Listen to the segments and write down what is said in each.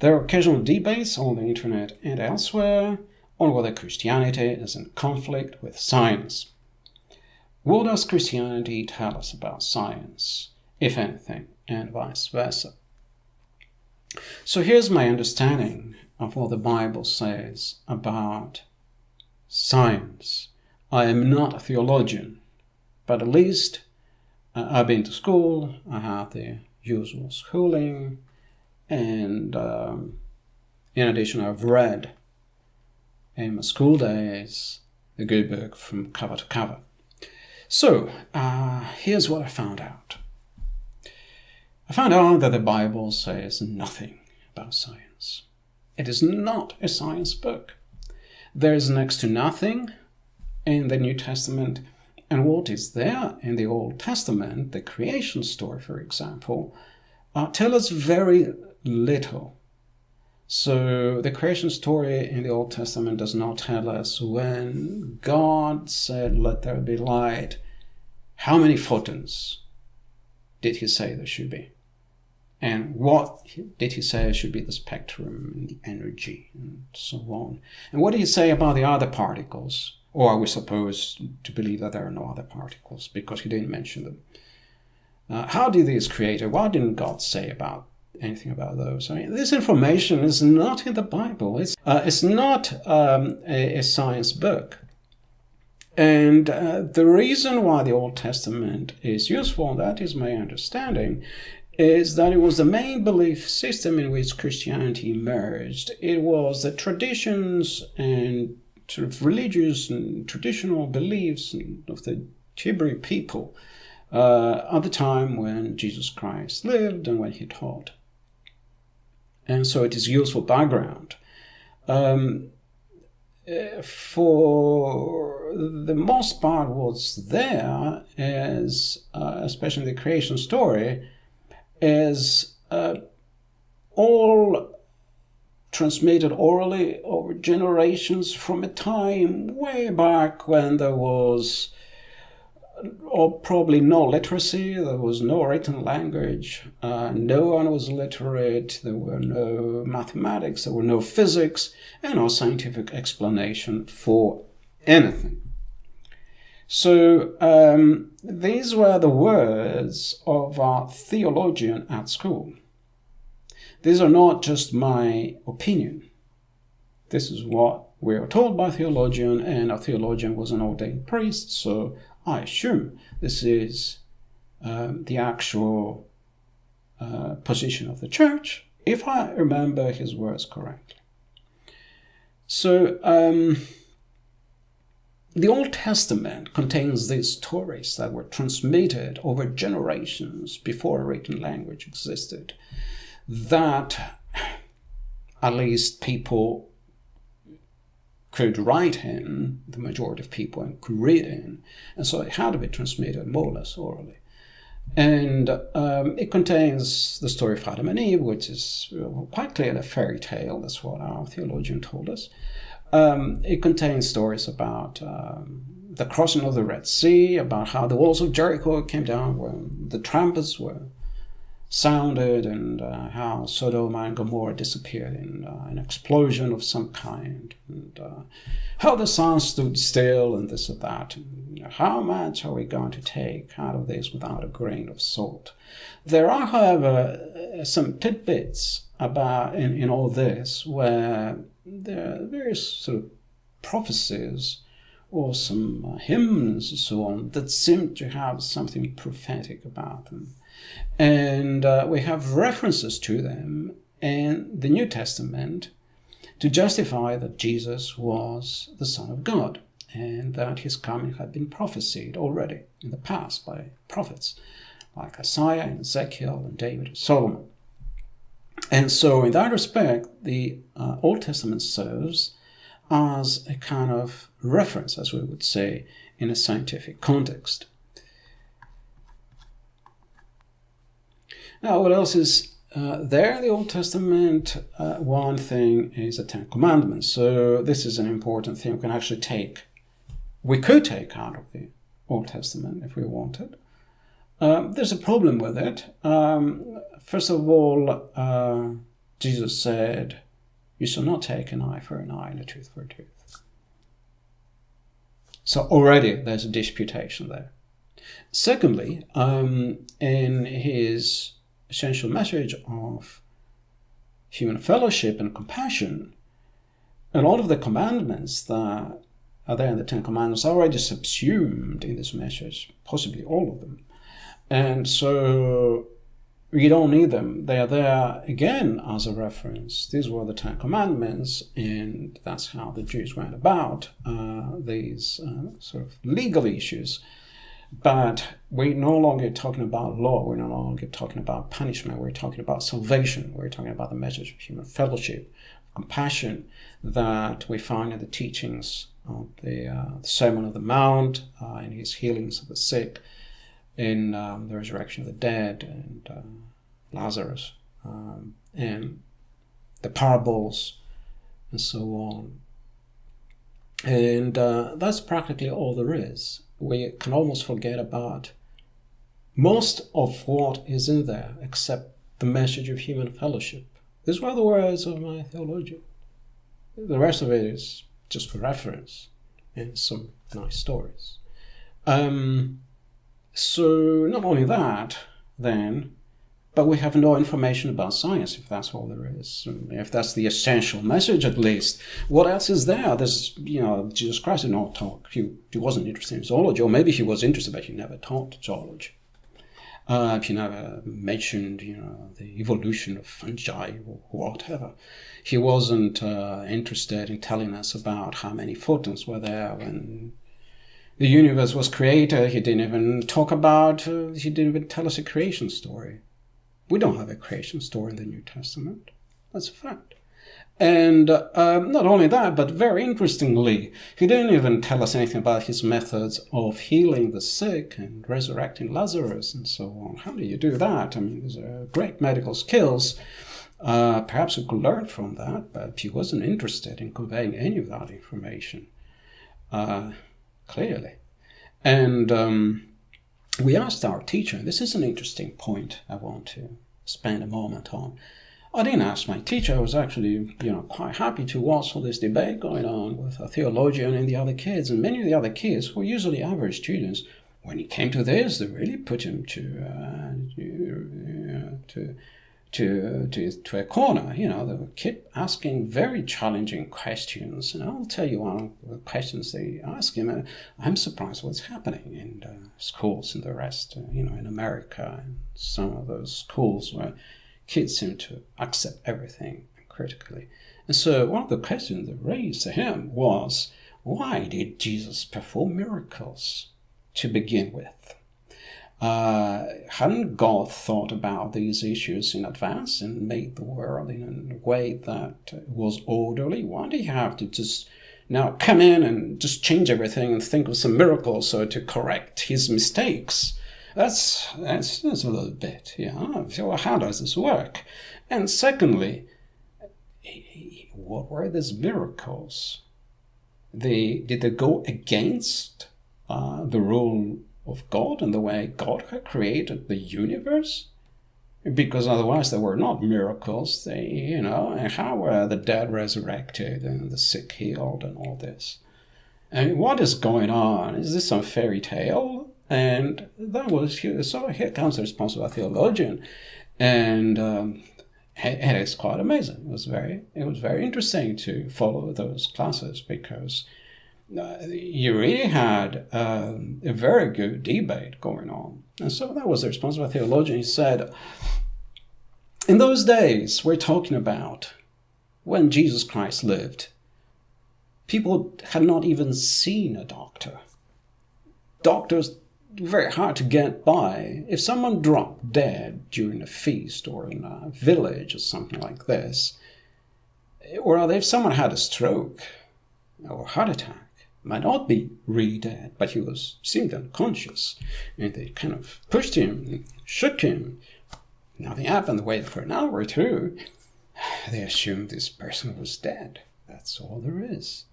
There are occasional debates on the internet and elsewhere on whether Christianity is in conflict with science. What does Christianity tell us about science, if anything, and vice versa? So here's my understanding of what the Bible says about science. I am not a theologian, but at least I've been to school, I had the usual schooling, and in addition I've read in my school days the good book from cover to cover. So here's what I found out. I found out that the Bible says nothing about science. It is not a science book. There is next to nothing in the New Testament, and what is there in the Old Testament, the creation story, for example, tell us very little. So the creation story in the Old Testament does not tell us when God said, "Let there be light," how many photons did he say there should be? And what did he say should be the spectrum and the energy and so on? And what did he say about the other particles? Or are we supposed to believe that there are no other particles because he didn't mention them? How did these created? What didn't God say about anything about those? I mean, this information is not in the Bible. It's not a science book. And the reason why the Old Testament is useful, and that is my understanding, is that it was the main belief system in which Christianity emerged. It was the traditions and sort of religious and traditional beliefs of the Hebrew people at the time when Jesus Christ lived and when he taught. And so it is useful background. For the most part, what's there is, especially in the creation story, is all transmitted orally over generations from a time way back when there was probably no literacy, there was no written language, no one was literate, there were no mathematics, there were no physics, and no scientific explanation for anything. So these were the words of a theologian at school. These are not just my opinion. This is what we are told by a theologian, and a theologian was an ordained priest, so I assume this is the actual position of the church, if I remember his words correctly. So the Old Testament contains these stories that were transmitted over generations before a written language existed, that at least people could write in, the majority of people, and could read in, and so it had to be transmitted more or less orally. And it contains the story of Adam and Eve, which is quite clearly a fairy tale. That's what our theologian told us. It contains stories about the crossing of the Red Sea, about how the walls of Jericho came down when the trumpets were sounded, and how Sodom and Gomorrah disappeared in an explosion of some kind, and how the sun stood still, and this and that. And how much are we going to take out of this without a grain of salt? There are, however, some tidbits about in all this where there are various sort of prophecies or some hymns and so on that seem to have something prophetic about them. And we have references to them in the New Testament to justify that Jesus was the Son of God and that his coming had been prophesied already in the past by prophets like Isaiah and Ezekiel and David and Solomon. And so in that respect, the Old Testament serves as a kind of reference, as we would say, in a scientific context. Now, what else is there in the Old Testament? One thing is the Ten Commandments. So this is an important thing we could take out of the Old Testament if we wanted. There's a problem with it. First of all, Jesus said, "You shall not take an eye for an eye and a tooth for a tooth." So already there's a disputation there. Secondly, in his essential message of human fellowship and compassion, a lot of the commandments that are there in the Ten Commandments are already subsumed in this message, possibly all of them. And so we don't need them. They are there again as a reference. These were the Ten Commandments, and that's how the Jews went about these sort of legal issues. But we're no longer talking about law. We're no longer talking about punishment. We're talking about salvation. We're talking about the message of human fellowship, compassion that we find in the teachings of the Sermon on the Mount, in his healings of the sick, in the resurrection of the dead, and Lazarus, and the parables, and so on. And that's practically all there is. We can almost forget about most of what is in there, except the message of human fellowship. These were the words of my theologian. The rest of it is just for reference and some nice stories. So not only that, then, but we have no information about science, if that's all there is. If that's the essential message, at least. What else is there? There's, Jesus Christ did not talk. He wasn't interested in zoology, or maybe he was interested, but he never taught zoology. He never mentioned, the evolution of fungi or whatever. He wasn't interested in telling us about how many photons were there when the universe was created. He didn't even tell us a creation story. We don't have a creation story in the New Testament. That's a fact. And not only that, but very interestingly, he didn't even tell us anything about his methods of healing the sick and resurrecting Lazarus and so on. How do you do that? I mean, these are great medical skills. Perhaps we could learn from that, but he wasn't interested in conveying any of that information, clearly. And we asked our teacher, and this is an interesting point I want to spend a moment on. I didn't ask my teacher. I was actually, quite happy to watch all this debate going on with a theologian and the other kids. And many of the other kids, who were usually average students, when it came to this, they really put him to a corner. They would keep asking very challenging questions. And I'll tell you one of the questions they ask him. I'm surprised what's happening in schools and the rest, in America, and some of those schools where kids seem to accept everything critically. And so one of the questions they raised to him was, why did Jesus perform miracles to begin with? Hadn't God thought about these issues in advance and made the world in a way that was orderly? Why did he have to just now come in and just change everything and think of some miracles so to correct his mistakes? That's a little bit, So how does this work? And secondly, what were these miracles? Did they go against the rule of God and the way God had created the universe? Because otherwise they were not miracles. And how were the dead resurrected and the sick healed and all this? And what is going on? Is this some fairy tale? And that was, so here comes the responsible theologian, and it is quite amazing. It was very interesting to follow those classes, because you really had a very good debate going on. And so that was the responsible theologian. He said, in those days we're talking about when Jesus Christ lived, people had not even seen a doctor. Doctors, very hard to get by. If someone dropped dead during a feast or in a village or something like this, or if someone had a stroke or heart attack, might not be really dead, but he seemed unconscious, and they kind of pushed him and shook him. Nothing happened. They waited for an hour or two. They assumed this person was dead. That's all there is.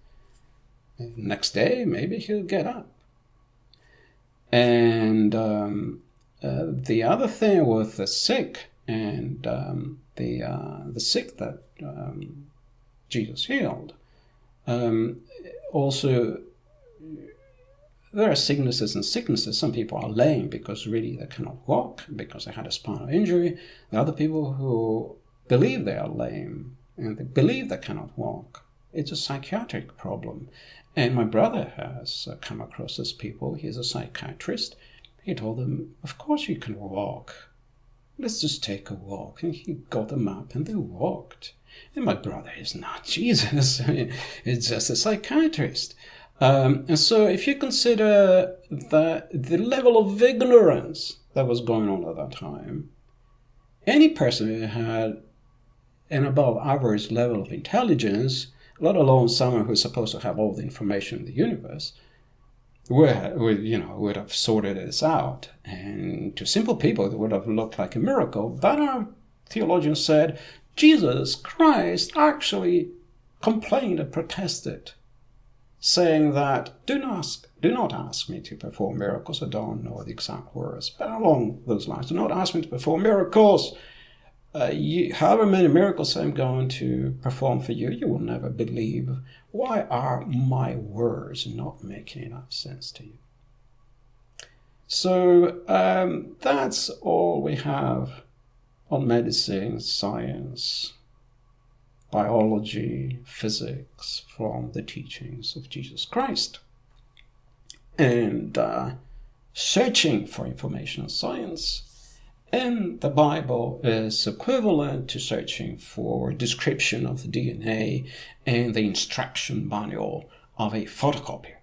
And next day, maybe he'll get up. And the other thing with the sick and the sick that Jesus healed. Also, there are sicknesses and sicknesses. Some people are lame because really they cannot walk, because they had a spinal injury. There are other people who believe they are lame and they believe they cannot walk. It's a psychiatric problem. And my brother has come across these people. He's a psychiatrist. He told them, of course you can walk. Let's just take a walk. And he got them up and they walked. And my brother is not Jesus. It's just a psychiatrist. And so if you consider the level of ignorance that was going on at that time, any person who had an above average level of intelligence, let alone someone who's supposed to have all the information in the universe, would have sorted this out. And to simple people, it would have looked like a miracle. But our theologians said Jesus Christ actually complained and protested, saying that do not ask me to perform miracles. I don't know the exact words, but along those lines, do not ask me to perform miracles. However many miracles I'm going to perform for you, you will never believe. Why are my words not making enough sense to you? So that's all we have on medicine, science, biology, physics from the teachings of Jesus Christ. And searching for information on science in the Bible is equivalent to searching for description of the DNA in the instruction manual of a photocopier.